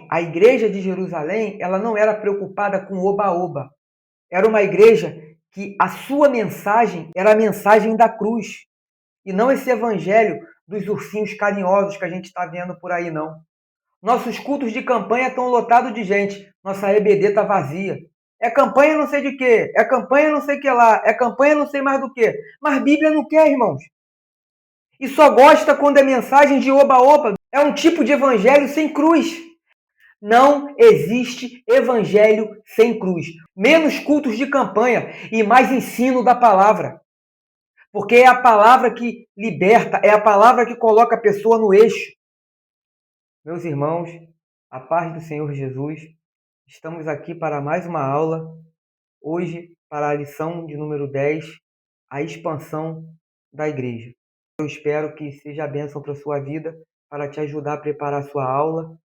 a igreja de Jerusalém, ela não era preocupada com oba-oba. Era uma igreja que a sua mensagem era a mensagem da cruz, e não esse evangelho dos ursinhos carinhosos que a gente está vendo por aí, não. Nossos cultos de campanha estão lotados de gente. Nossa EBD está vazia. É campanha não sei de quê, é campanha não sei o que lá, é campanha não sei mais do que. Mas Bíblia não quer, irmãos. E só gosta quando é mensagem de oba-oba. É um tipo de evangelho sem cruz. Não existe evangelho sem cruz. Menos cultos de campanha e mais ensino da palavra. Porque é a palavra que liberta, é a palavra que coloca a pessoa no eixo. Meus irmãos, a paz do Senhor Jesus, estamos aqui para mais uma aula. Hoje, para a lição de número 10, a expansão da igreja. Eu espero que seja a bênção para a sua vida, para te ajudar a preparar a sua aula,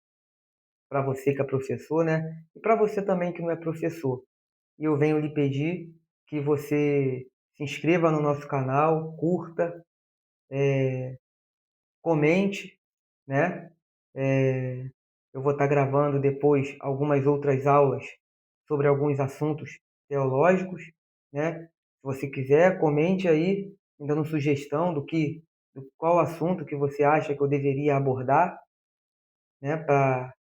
para você que é professor, né? E para você também que não é professor. E eu venho lhe pedir que você se inscreva no nosso canal, curta, comente, né? Eu vou estar gravando depois algumas outras aulas sobre alguns assuntos teológicos, né? Se você quiser, comente aí, me dando sugestão do qual assunto que você acha que eu deveria abordar, né? Para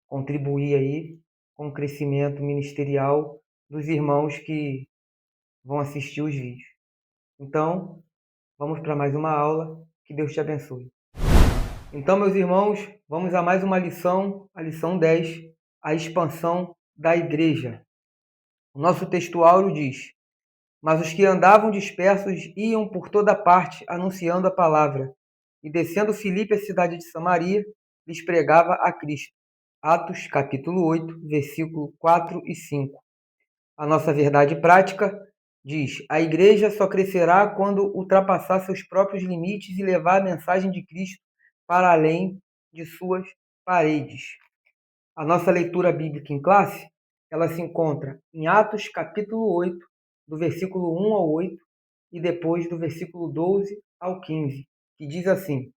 contribuir aí com o crescimento ministerial dos irmãos que vão assistir os vídeos. Então, vamos para mais uma aula. Que Deus te abençoe. Então, meus irmãos, vamos a mais uma lição, a lição 10, a expansão da igreja. O nosso texto áureo diz: Mas os que andavam dispersos iam por toda parte anunciando a palavra. E descendo Filipe à cidade de Samaria, lhes pregava a Cristo. Atos capítulo 8, versículo 4 e 5. A nossa verdade prática diz: a igreja só crescerá quando ultrapassar seus próprios limites e levar a mensagem de Cristo para além de suas paredes. A nossa leitura bíblica em classe, ela se encontra em Atos capítulo 8, do versículo 1 ao 8 e depois do versículo 12 ao 15, que diz assim: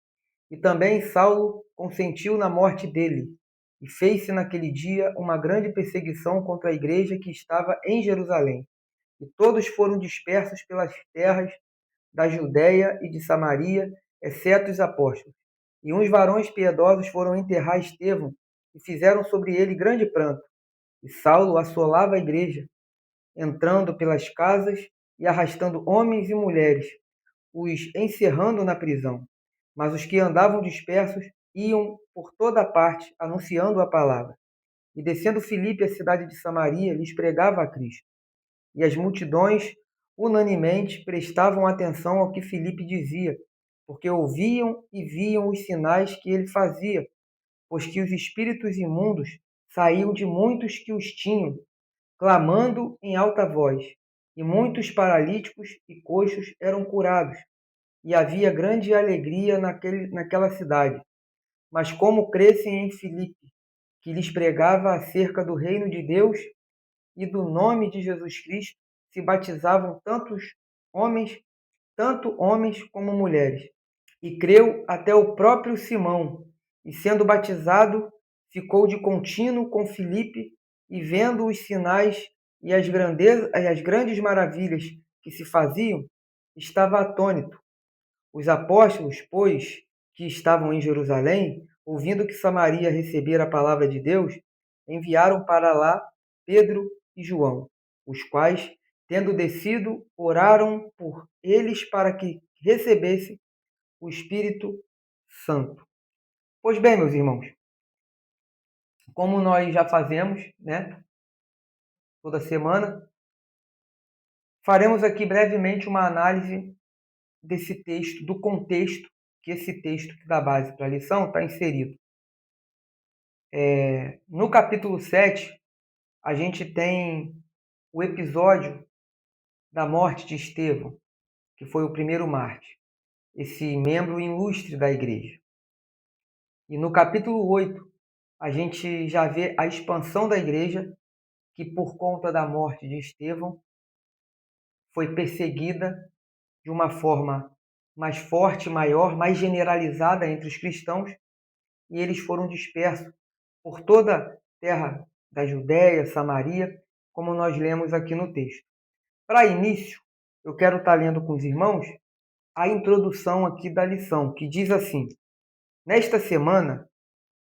E também Saulo consentiu na morte dele, e fez-se naquele dia uma grande perseguição contra a igreja que estava em Jerusalém. E todos foram dispersos pelas terras da Judéia e de Samaria, exceto os apóstolos. E uns varões piedosos foram enterrar Estevão e fizeram sobre ele grande pranto. E Saulo assolava a igreja, entrando pelas casas e arrastando homens e mulheres, os encerrando na prisão. Mas os que andavam dispersos iam por toda parte anunciando a palavra. E descendo Filipe à cidade de Samaria, lhes pregava a Cristo. E as multidões unanimemente prestavam atenção ao que Filipe dizia, porque ouviam e viam os sinais que ele fazia, pois que os espíritos imundos saíam de muitos que os tinham, clamando em alta voz, e muitos paralíticos e coxos eram curados, e havia grande alegria naquela cidade. Mas como crescem em Filipe, que lhes pregava acerca do reino de Deus e do nome de Jesus Cristo, se batizavam tanto homens como mulheres. E creu até o próprio Simão, e sendo batizado, ficou de contínuo com Filipe, e vendo os sinais e as grandes maravilhas que se faziam, estava atônito. Os apóstolos, pois, que estavam em Jerusalém, ouvindo que Samaria recebera a palavra de Deus, enviaram para lá Pedro e João, os quais, tendo descido, oraram por eles para que recebessem o Espírito Santo. Pois bem, meus irmãos, como nós já fazemos, né, toda semana, faremos aqui brevemente uma análise desse texto, do contexto que esse texto que dá base para a lição está inserido. No capítulo 7, a gente tem o episódio da morte de Estevão, que foi o primeiro mártir, esse membro ilustre da igreja. E no capítulo 8, a gente já vê a expansão da igreja, que por conta da morte de Estevão, foi perseguida de uma forma mais forte, maior, mais generalizada entre os cristãos, e eles foram dispersos por toda a terra da Judéia, Samaria, como nós lemos aqui no texto. Para início, eu quero estar lendo com os irmãos a introdução aqui da lição, que diz assim: nesta semana,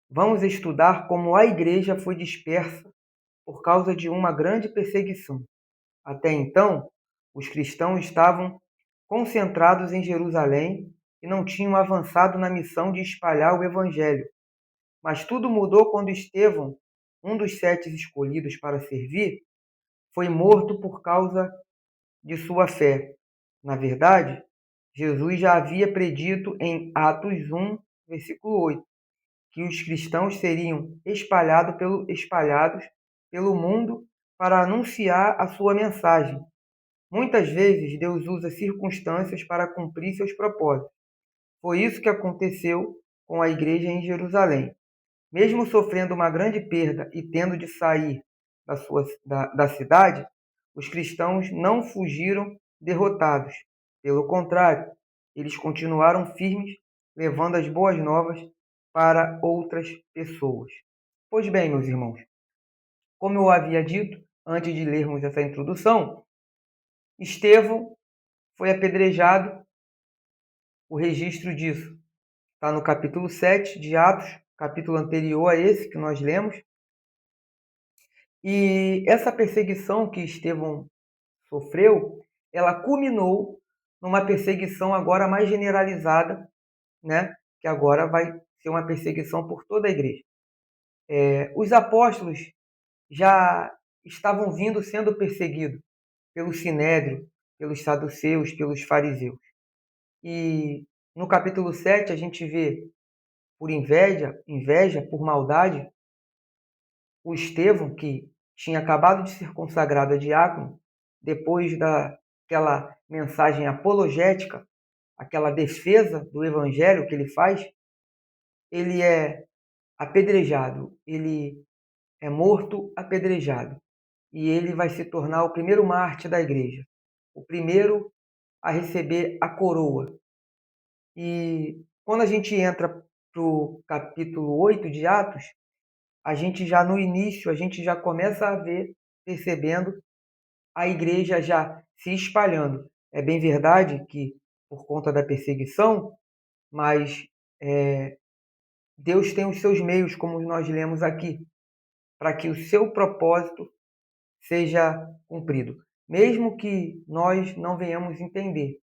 vamos estudar como a igreja foi dispersa por causa de uma grande perseguição. Até então, os cristãos estavam concentrados em Jerusalém e não tinham avançado na missão de espalhar o evangelho. Mas tudo mudou quando Estevão, um dos 7 escolhidos para servir, foi morto por causa de sua fé. Na verdade, Jesus já havia predito em Atos 1, versículo 8, que os cristãos seriam espalhados pelo mundo para anunciar a sua mensagem. Muitas vezes Deus usa circunstâncias para cumprir seus propósitos. Foi isso que aconteceu com a igreja em Jerusalém. Mesmo sofrendo uma grande perda e tendo de sair da cidade, os cristãos não fugiram derrotados. Pelo contrário, eles continuaram firmes, levando as boas novas para outras pessoas. Pois bem, meus irmãos, como eu havia dito antes de lermos essa introdução, Estevão foi apedrejado. O registro disso está no capítulo 7 de Atos, capítulo anterior a esse que nós lemos. E essa perseguição que Estevão sofreu, ela culminou numa perseguição agora mais generalizada, né? Que agora vai ser uma perseguição por toda a igreja. Os apóstolos já estavam sendo perseguidos pelo Sinédrio, pelos saduceus, pelos fariseus. E no capítulo 7 a gente vê, por inveja, por maldade, o Estevão, que tinha acabado de ser consagrado a diácono, depois daquela mensagem apologética, aquela defesa do evangelho que ele faz, ele é apedrejado, ele é morto apedrejado. E ele vai se tornar o primeiro mártir da igreja, o primeiro a receber a coroa. E quando a gente entra para o capítulo 8 de Atos, a gente já no início, a gente já começa a ver, percebendo a igreja já se espalhando. É bem verdade que por conta da perseguição, mas Deus tem os seus meios, como nós lemos aqui, para que o seu propósito seja cumprido. Mesmo que nós não venhamos entender,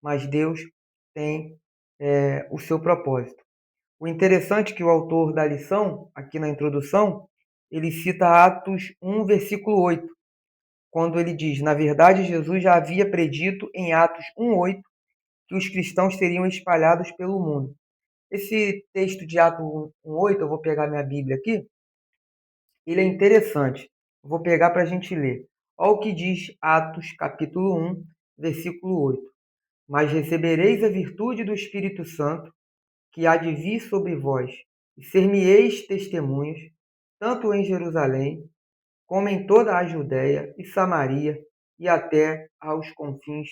mas Deus tem o seu propósito. O interessante é que o autor da lição, aqui na introdução, ele cita Atos 1, versículo 8, quando ele diz: na verdade, Jesus já havia predito em Atos 1:8 que os cristãos seriam espalhados pelo mundo. Esse texto de Atos 1:8, eu vou pegar minha Bíblia aqui, ele é interessante. Eu vou pegar para a gente ler. Olha o que diz Atos, capítulo 1, versículo 8. Mas recebereis a virtude do Espírito Santo, que há de vir sobre vós, e ser-me-eis testemunhas, tanto em Jerusalém, como em toda a Judéia e Samaria, e até aos confins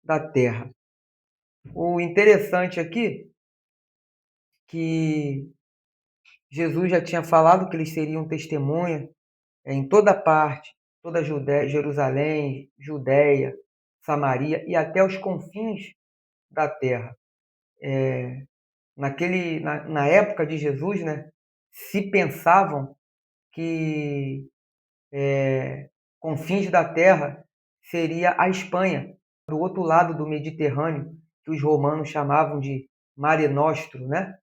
da terra. O interessante aqui que Jesus já tinha falado que eles seriam testemunha em toda parte, toda a Judéia, Jerusalém, Judéia, Samaria e até os confins da terra. Na época de Jesus, né, se pensavam que confins da terra seria a Espanha, do outro lado do Mediterrâneo, que os romanos chamavam de Mare Nostrum, né?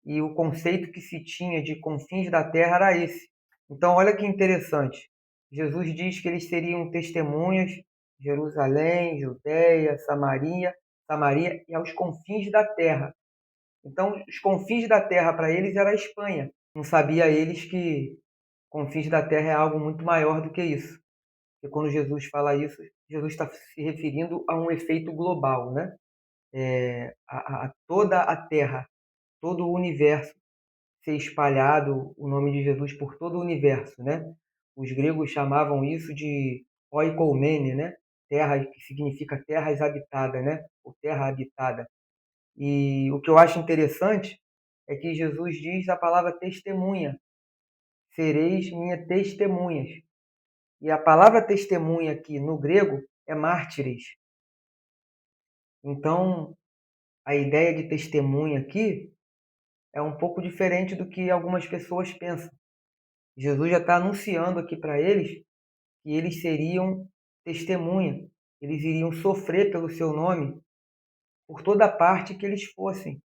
E o conceito que se tinha de confins da terra era esse. Então, olha que interessante. Jesus diz que eles seriam testemunhas Jerusalém, Judéia, Samaria e aos confins da terra. Então, os confins da terra para eles era a Espanha. Não sabia eles que confins da terra é algo muito maior do que isso. E quando Jesus fala isso, Jesus está se referindo a um efeito global, né? A toda a terra, todo o universo ser espalhado, o nome de Jesus por todo o universo, né? Os gregos chamavam isso de oikoumene, né? Terra, que significa terras habitadas, né? Ou terra habitada. E o que eu acho interessante é que Jesus diz a palavra testemunha. sereis minhas testemunhas. E a palavra testemunha aqui no grego é mártires. Então, a ideia de testemunha aqui é um pouco diferente do que algumas pessoas pensam. Jesus já está anunciando aqui para eles que eles seriam testemunha, eles iriam sofrer pelo seu nome por toda parte que eles fossem.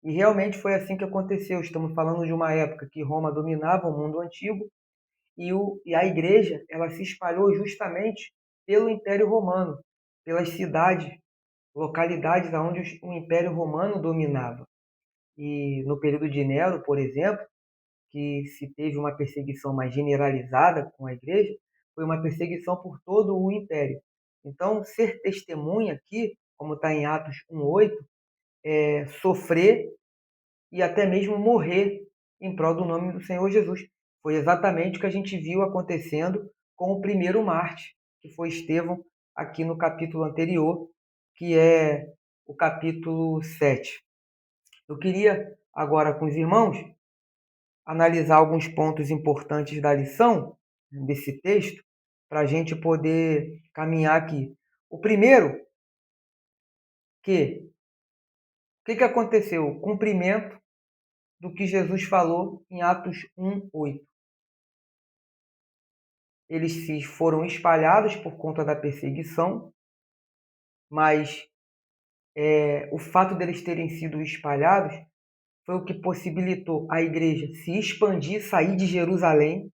E realmente foi assim que aconteceu. Estamos falando de uma época que Roma dominava o mundo antigo e a igreja ela se espalhou justamente pelo Império Romano, pelas cidades, localidades onde o Império Romano dominava. E no período de Nero, por exemplo, que se teve uma perseguição mais generalizada com a igreja, foi uma perseguição por todo o império. Então, ser testemunha aqui, como está em Atos 1:8, é sofrer e até mesmo morrer em prol do nome do Senhor Jesus. Foi exatamente o que a gente viu acontecendo com o primeiro mártir, que foi Estevão, aqui no capítulo anterior, que é o capítulo 7. Eu queria agora com os irmãos analisar alguns pontos importantes da lição, desse texto, para a gente poder caminhar aqui. O primeiro, o que aconteceu? O cumprimento do que Jesus falou em Atos 1:8. Eles se foram espalhados por conta da perseguição, mas o fato deles terem sido espalhados foi o que possibilitou a igreja se expandir, sair de Jerusalém.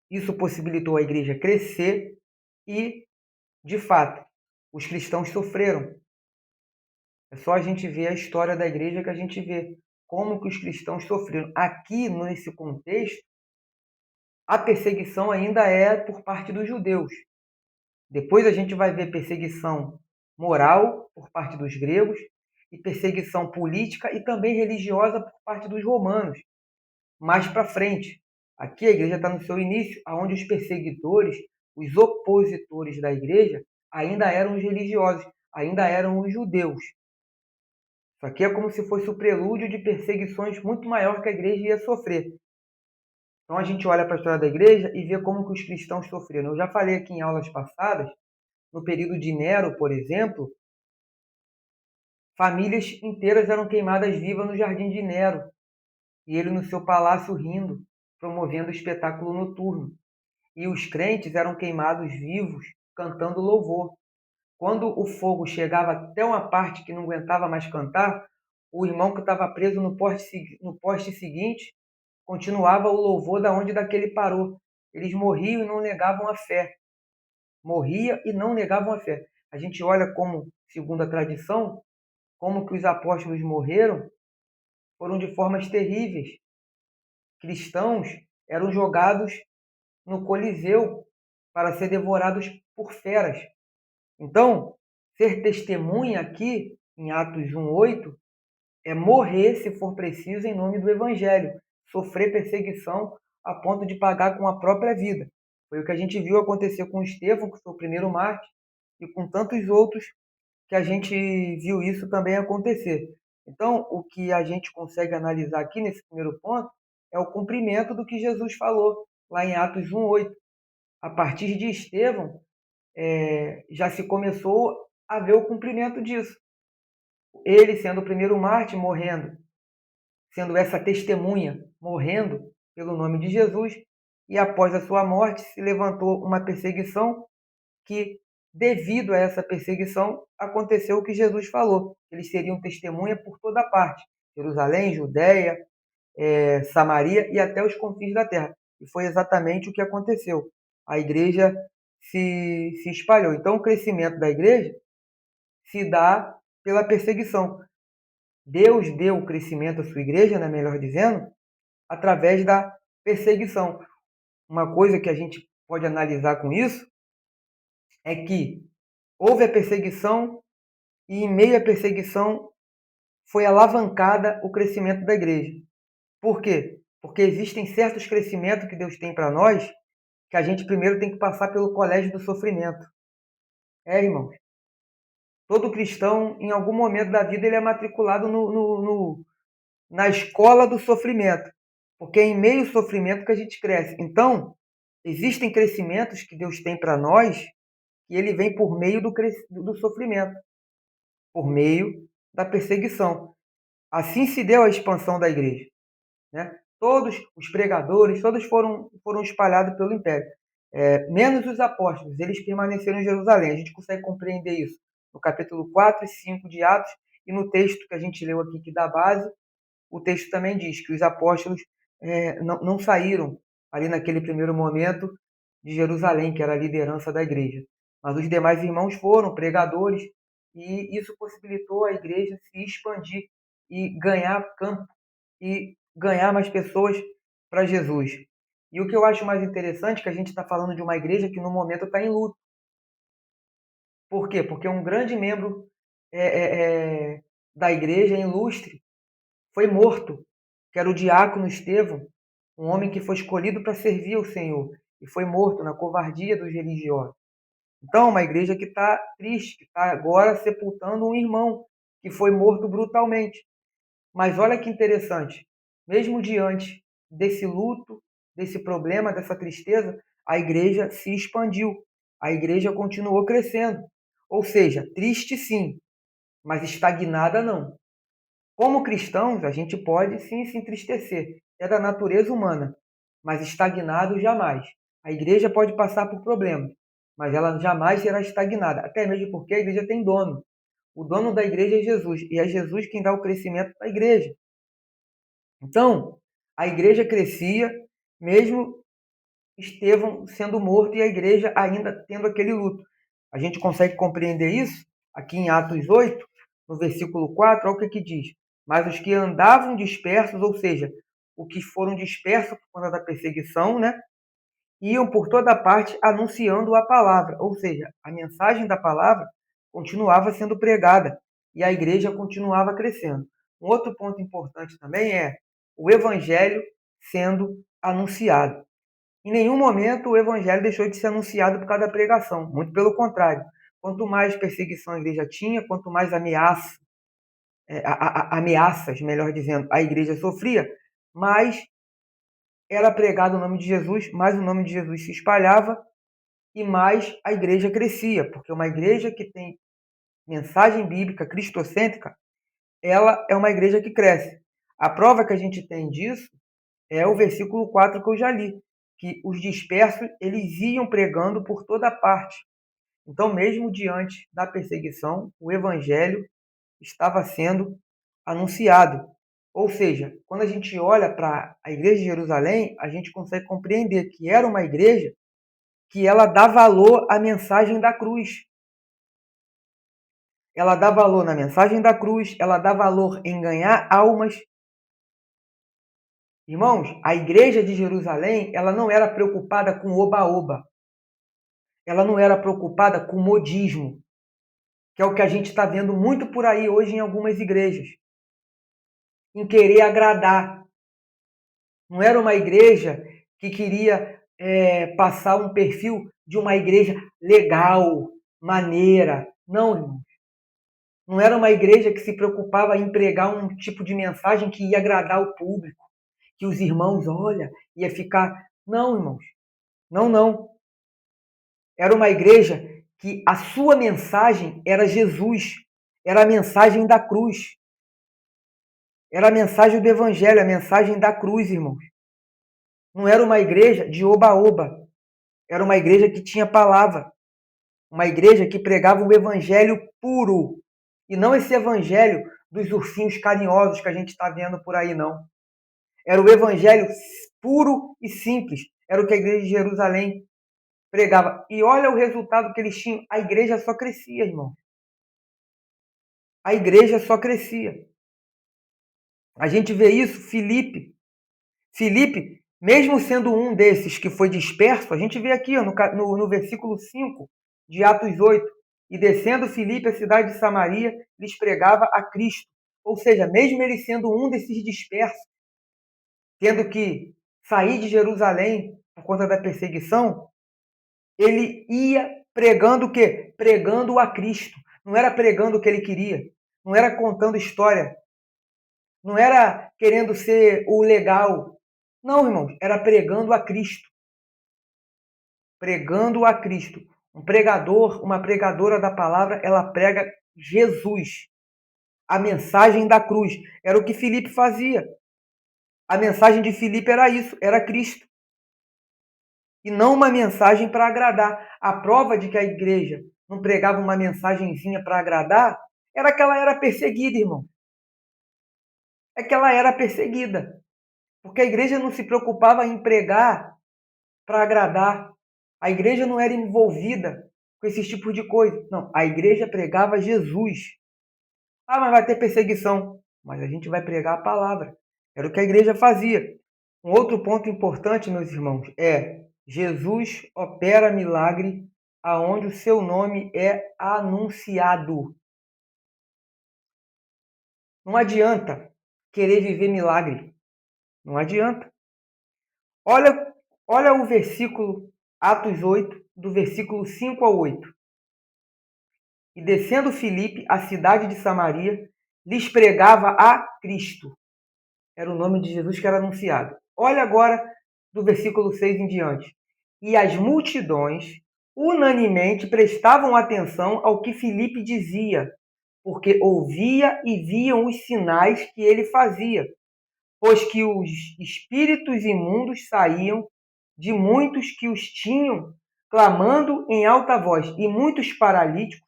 Isso possibilitou a igreja crescer e, de fato, os cristãos sofreram. É só a gente ver a história da igreja que a gente vê como que os cristãos sofreram. Aqui, nesse contexto, a perseguição ainda é por parte dos judeus. Depois a gente vai ver perseguição moral por parte dos gregos e perseguição política e também religiosa por parte dos romanos. Mais para frente, aqui a igreja está no seu início, onde os perseguidores, os opositores da igreja, ainda eram os religiosos, ainda eram os judeus. Isso aqui é como se fosse o prelúdio de perseguições muito maior que a igreja ia sofrer. Então a gente olha para a história da igreja e vê como que os cristãos sofreram. Eu já falei aqui em aulas passadas, no período de Nero, por exemplo, famílias inteiras eram queimadas vivas no jardim de Nero, e ele no seu palácio rindo, promovendo o espetáculo noturno. E os crentes eram queimados vivos, cantando louvor. Quando o fogo chegava até uma parte que não aguentava mais cantar, o irmão que estava preso no poste seguinte continuava o louvor da onde daquele parou. Eles morriam e não negavam a fé. Morria e não negavam a fé. A gente olha como, segundo a tradição, como que os apóstolos morreram, foram de formas terríveis. Cristãos eram jogados no Coliseu para ser devorados por feras. Então, ser testemunha aqui, em Atos 1:8, é morrer, se for preciso, em nome do Evangelho, sofrer perseguição a ponto de pagar com a própria vida. Foi o que a gente viu acontecer com Estevão, que foi o primeiro mártir, e com tantos outros que a gente viu isso também acontecer. Então, o que a gente consegue analisar aqui nesse primeiro ponto é o cumprimento do que Jesus falou lá em Atos 1:8. A partir de Estevão, já se começou a ver o cumprimento disso. Ele sendo o primeiro mártir, morrendo, sendo essa testemunha, morrendo pelo nome de Jesus, e após a sua morte se levantou uma perseguição que, devido a essa perseguição, aconteceu o que Jesus falou. Eles seriam testemunha por toda parte, Jerusalém, Judéia, Samaria e até os confins da terra. E foi exatamente o que aconteceu. A igreja se espalhou. Então, o crescimento da igreja se dá pela perseguição. Deus deu o crescimento à sua igreja, né, melhor dizendo, através da perseguição. Uma coisa que a gente pode analisar com isso é que houve a perseguição e, em meio à perseguição, foi alavancada o crescimento da igreja. Por quê? Porque existem certos crescimentos que Deus tem para nós que a gente primeiro tem que passar pelo colégio do sofrimento. Irmãos, todo cristão, em algum momento da vida, ele é matriculado na escola do sofrimento. Porque é em meio ao sofrimento que a gente cresce. Então, existem crescimentos que Deus tem para nós e ele vem por meio do sofrimento, por meio da perseguição. Assim se deu a expansão da igreja, né? Todos os pregadores, todos foram espalhados pelo império, menos os apóstolos, eles permaneceram em Jerusalém. A gente consegue compreender isso no capítulo 4 e 5 de Atos, e no texto que a gente leu aqui, que dá base, o texto também diz que os apóstolos não saíram ali naquele primeiro momento de Jerusalém, que era a liderança da igreja. Mas os demais irmãos foram pregadores, e isso possibilitou a igreja se expandir e ganhar campo e ganhar mais pessoas para Jesus. E o que eu acho mais interessante é que a gente está falando de uma igreja que no momento está em luto. Por quê? Porque um grande membro é, é, da igreja, ilustre, foi morto, que era o diácono Estevão, um homem que foi escolhido para servir ao Senhor, e foi morto na covardia dos religiosos. Então, uma igreja que está triste, que está agora sepultando um irmão que foi morto brutalmente. Mas olha que interessante, mesmo diante desse luto, desse problema, dessa tristeza, a igreja se expandiu, a igreja continuou crescendo. Ou seja, triste sim, mas estagnada não. Como cristãos, a gente pode sim se entristecer, é da natureza humana, mas estagnado jamais. A igreja pode passar por problemas, mas ela jamais será estagnada, até mesmo porque a igreja tem dono. O dono da igreja é Jesus, e é Jesus quem dá o crescimento da igreja. Então, a igreja crescia, mesmo Estevão sendo morto e a igreja ainda tendo aquele luto. A gente consegue compreender isso aqui em Atos 8, no versículo 4, olha o que diz. Mas os que andavam dispersos, ou seja, os que foram dispersos por conta da perseguição, né, iam por toda parte anunciando a palavra, ou seja, a mensagem da palavra continuava sendo pregada e a igreja continuava crescendo. Um outro ponto importante também é o evangelho sendo anunciado. Em nenhum momento o evangelho deixou de ser anunciado por causa da pregação, muito pelo contrário. Quanto mais perseguição a igreja tinha, quanto mais ameaças, melhor dizendo, a igreja sofria, mais era pregado o nome de Jesus, mais o nome de Jesus se espalhava e mais a igreja crescia, porque uma igreja que tem mensagem bíblica cristocêntrica, ela é uma igreja que cresce. A prova que a gente tem disso é o versículo 4 que eu já li, que os dispersos, eles iam pregando por toda parte. Então, mesmo diante da perseguição, o evangelho estava sendo anunciado. Ou seja, quando a gente olha para a igreja de Jerusalém, a gente consegue compreender que era uma igreja que ela dá valor à mensagem da cruz. Ela dá valor na mensagem da cruz, ela dá valor em ganhar almas. Irmãos, a igreja de Jerusalém, ela não era preocupada com oba-oba. Ela não era preocupada com modismo, que é o que a gente está vendo muito por aí hoje em algumas igrejas. Em querer agradar. Não era uma igreja que queria passar um perfil de uma igreja legal, maneira. Não, irmão. Não era uma igreja que se preocupava em pregar um tipo de mensagem que ia agradar o público, que os irmãos, olha, ia ficar. Não, irmãos. Não, não. Era uma igreja que a sua mensagem era Jesus, era a mensagem da cruz. Era a mensagem do evangelho, a mensagem da cruz, irmãos. Não era uma igreja de oba-oba. Era uma igreja que tinha palavra. Uma igreja que pregava um evangelho puro. E não esse evangelho dos ursinhos carinhosos que a gente está vendo por aí, não. Era o evangelho puro e simples. Era o que a igreja de Jerusalém pregava. E olha o resultado que eles tinham. A igreja só crescia, irmão. A igreja só crescia. A gente vê isso, Filipe. Filipe, mesmo sendo um desses que foi disperso, a gente vê aqui ó, no versículo 5 de Atos 8, e descendo Filipe à cidade de Samaria, lhes pregava a Cristo. Ou seja, mesmo ele sendo um desses dispersos, tendo que sair de Jerusalém por conta da perseguição, ele ia pregando o quê? Pregando a Cristo. Não era pregando o que ele queria, não era contando história, não era querendo ser o legal, Não, irmãos, era pregando a Cristo. Pregando a Cristo. Um pregador, uma pregadora da palavra, ela prega Jesus. A mensagem da cruz. Era o que Filipe fazia. A mensagem de Filipe era isso, era Cristo. E não uma mensagem para agradar. A prova de que a igreja não pregava uma mensagenzinha para agradar era que ela era perseguida, irmão. É que ela era perseguida. Porque a igreja não se preocupava em pregar para agradar. A igreja não era envolvida com esse tipo de coisa. Não, a igreja pregava Jesus. Ah, mas vai ter perseguição. Mas a gente vai pregar a palavra. Era o que a igreja fazia. Um outro ponto importante, meus irmãos, é Jesus opera milagre aonde o seu nome é anunciado. Não adianta querer viver milagre. Não adianta. Olha, olha o versículo, Atos 8, do versículo 5 ao 8. E descendo Filipe à cidade de Samaria, lhes pregava a Cristo. Era o nome de Jesus que era anunciado. Olha agora do versículo 6 em diante. E as multidões unanimemente prestavam atenção ao que Filipe dizia, porque ouvia e viam os sinais que ele fazia, pois que os espíritos imundos saíam de muitos que os tinham, clamando em alta voz, e muitos paralíticos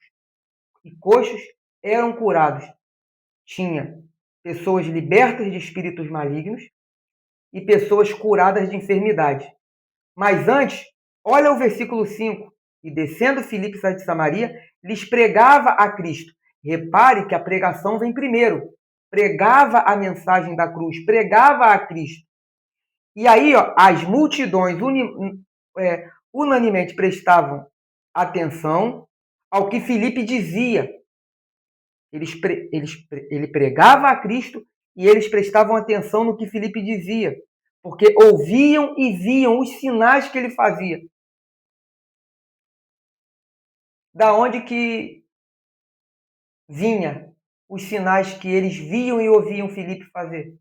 e coxos eram curados. Tinha pessoas libertas de espíritos malignos e pessoas curadas de enfermidade. Mas antes, olha o versículo 5. E descendo Filipe de Samaria, lhes pregava a Cristo. Repare que a pregação vem primeiro. Pregava a mensagem da cruz, pregava a Cristo. E aí, ó, as multidões unanimemente prestavam atenção ao que Filipe dizia. Ele pregava a Cristo e eles prestavam atenção no que Filipe dizia, porque ouviam e viam os sinais que ele fazia. Da onde que vinha os sinais que eles viam e ouviam Filipe fazer?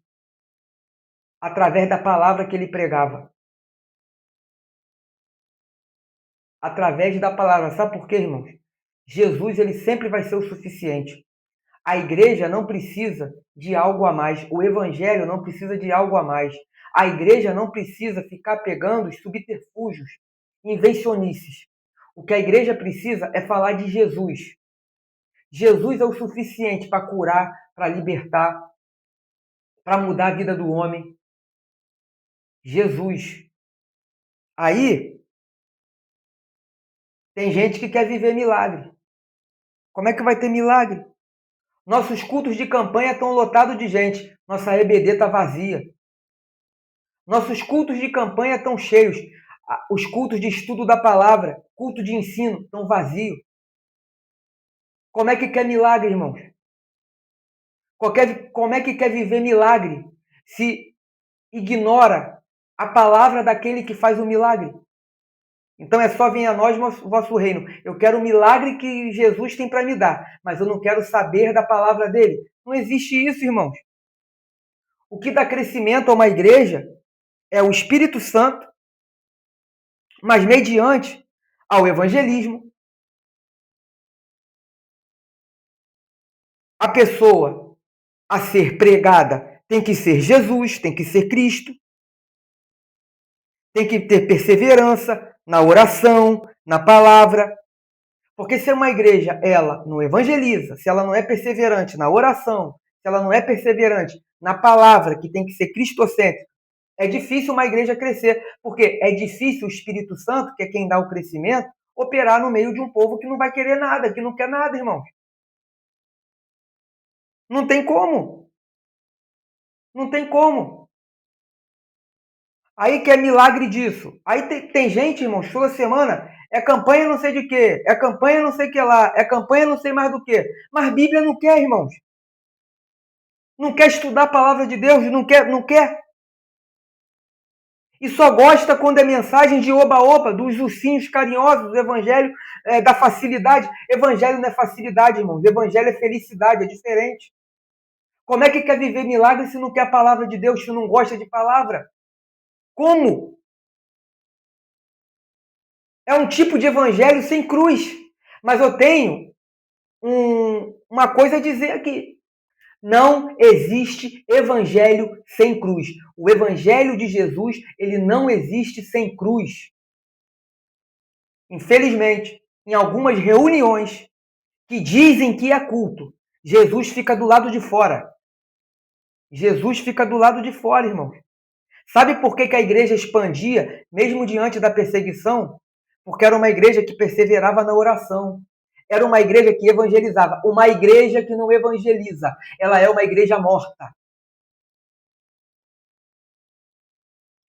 Através da palavra que ele pregava. Através da palavra. Sabe por quê, irmãos? Jesus, ele sempre vai ser o suficiente. A igreja não precisa de algo a mais. O evangelho não precisa de algo a mais. A igreja não precisa ficar pegando os subterfúgios, invencionices. O que a igreja precisa é falar de Jesus. Jesus é o suficiente para curar, para libertar, para mudar a vida do homem. Jesus. Aí, tem gente que quer viver milagre. Como é que vai ter milagre? Nossos cultos de campanha estão lotados de gente. Nossa EBD está vazia. Nossos cultos de campanha estão cheios. Os cultos de estudo da palavra, culto de ensino, estão vazios. Como é que quer milagre, irmãos? Como é que quer viver milagre se ignora a palavra daquele que faz o milagre? Então é só vir a nós o vosso reino. Eu quero o milagre que Jesus tem para me dar, mas eu não quero saber da palavra dele. Não existe isso, irmãos. O que dá crescimento a uma igreja é o Espírito Santo, mas mediante ao evangelismo. A pessoa a ser pregada tem que ser Jesus, tem que ser Cristo, tem que ter perseverança na oração, na palavra. Porque se uma igreja ela não evangeliza, se ela não é perseverante na oração, se ela não é perseverante na palavra, que tem que ser cristocêntrica, é difícil uma igreja crescer, porque é difícil o Espírito Santo, que é quem dá o crescimento, operar no meio de um povo que não vai querer nada, que não quer nada, irmãos. Não tem como. Não tem como. Aí quer milagre disso. Aí tem gente, irmãos, toda semana é campanha não sei de quê, é campanha não sei o que lá, é campanha não sei mais do que. Mas Bíblia não quer, irmãos. Não quer estudar a palavra de Deus, não quer, não quer. E só gosta quando é mensagem de oba-oba, dos ursinhos carinhosos, do evangelho da facilidade. Evangelho não é facilidade, irmãos. Evangelho é felicidade, é diferente. Como é que quer viver milagre se não quer a palavra de Deus, se não gosta de palavra? Como? É um tipo de evangelho sem cruz. Mas eu tenho uma coisa a dizer aqui. Não existe evangelho sem cruz. O evangelho de Jesus, ele não existe sem cruz. Infelizmente, em algumas reuniões que dizem que é culto, Jesus fica do lado de fora. Jesus fica do lado de fora, irmãos. Sabe por que a igreja expandia, mesmo diante da perseguição? Porque era uma igreja que perseverava na oração. Era uma igreja que evangelizava. Uma igreja que não evangeliza, ela é uma igreja morta.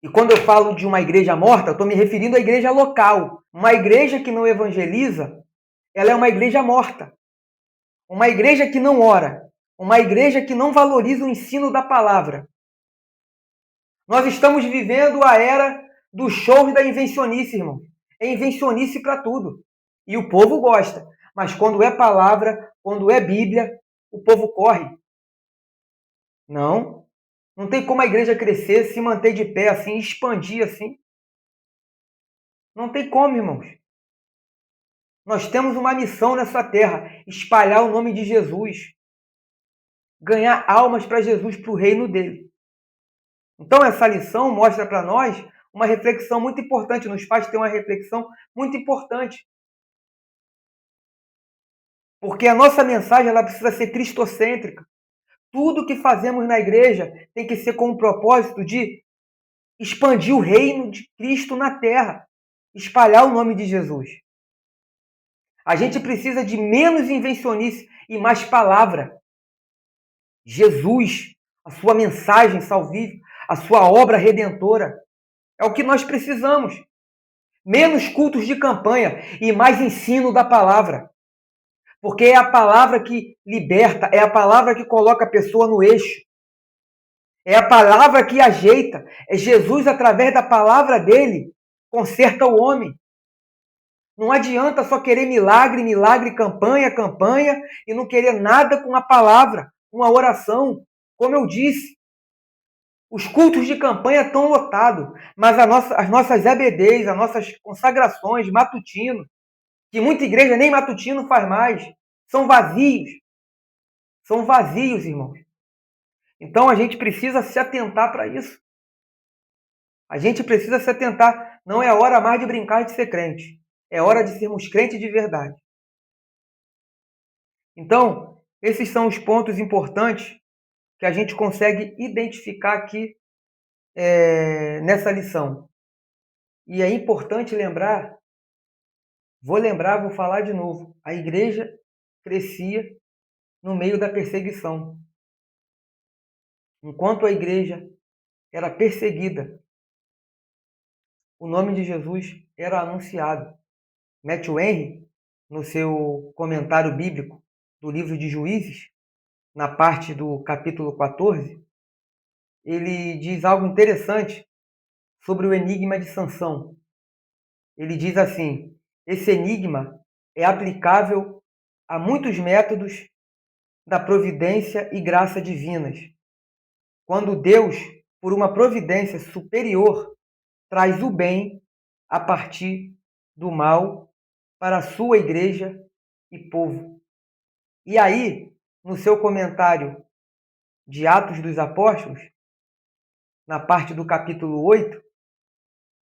E quando eu falo de uma igreja morta, eu estou me referindo à igreja local. Uma igreja que não evangeliza, ela é uma igreja morta. Uma igreja que não ora. Uma igreja que não valoriza o ensino da palavra. Nós estamos vivendo a era do show e da invencionice, irmão. É invencionice para tudo. E o povo gosta. Mas quando é palavra, quando é Bíblia, o povo corre. Não. Não tem como a igreja crescer, se manter de pé assim, expandir assim. Não tem como, irmãos. Nós temos uma missão nessa terra: espalhar o nome de Jesus. Ganhar almas para Jesus, para o reino dele. Então, essa lição mostra para nós uma reflexão muito importante, nos faz ter uma reflexão muito importante. Porque a nossa mensagem ela precisa ser cristocêntrica. Tudo que fazemos na igreja tem que ser com o propósito de expandir o reino de Cristo na terra, espalhar o nome de Jesus. A gente precisa de menos invencionice e mais palavra. Jesus, a sua mensagem salvífica, a sua obra redentora. É o que nós precisamos. Menos cultos de campanha e mais ensino da palavra. Porque é a palavra que liberta, é a palavra que coloca a pessoa no eixo. É a palavra que ajeita. É Jesus, através da palavra dele, conserta o homem. Não adianta só querer milagre, milagre, campanha, campanha, e não querer nada com a palavra, com a oração. Como eu disse, os cultos de campanha estão lotados, mas as nossas EBDs, as nossas consagrações, matutino, que muita igreja nem matutino faz mais, são vazios. São vazios, irmãos. Então a gente precisa se atentar para isso. A gente precisa se atentar. Não é hora mais de brincar de ser crente. É hora de sermos crentes de verdade. Então, esses são os pontos importantes que a gente consegue identificar aqui nessa lição. E é importante lembrar, vou falar de novo, a igreja crescia no meio da perseguição. Enquanto a igreja era perseguida, o nome de Jesus era anunciado. Matthew Henry, no seu comentário bíblico do livro de Juízes, na parte do capítulo 14, ele diz algo interessante sobre o enigma de Sansão. Ele diz assim: esse enigma é aplicável a muitos métodos da providência e graça divinas. Quando Deus, por uma providência superior, traz o bem a partir do mal para a sua igreja e povo. E aí, no seu comentário de Atos dos Apóstolos, na parte do capítulo 8,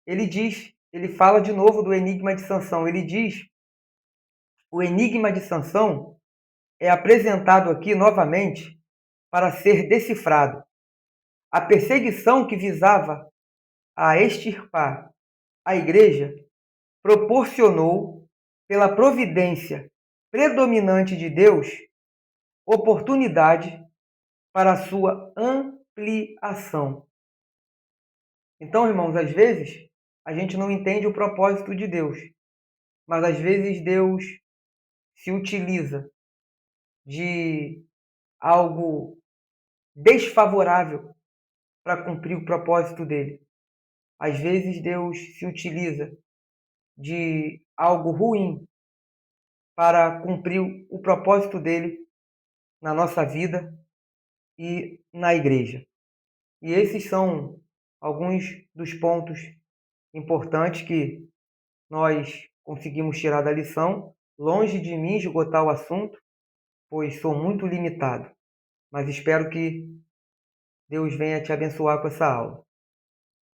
ele fala de novo do enigma de Sansão. Ele diz: o enigma de Sansão é apresentado aqui novamente para ser decifrado. A perseguição que visava a extirpar a igreja proporcionou, pela providência predominante de Deus, oportunidade para a sua ampliação. Então, irmãos, às vezes a gente não entende o propósito de Deus, mas às vezes Deus se utiliza de algo desfavorável para cumprir o propósito dele. Às vezes Deus se utiliza de algo ruim para cumprir o propósito dele na nossa vida e na igreja. E esses são alguns dos pontos importantes que nós conseguimos tirar da lição, longe de mim esgotar o assunto, pois sou muito limitado, mas espero que Deus venha te abençoar com essa aula.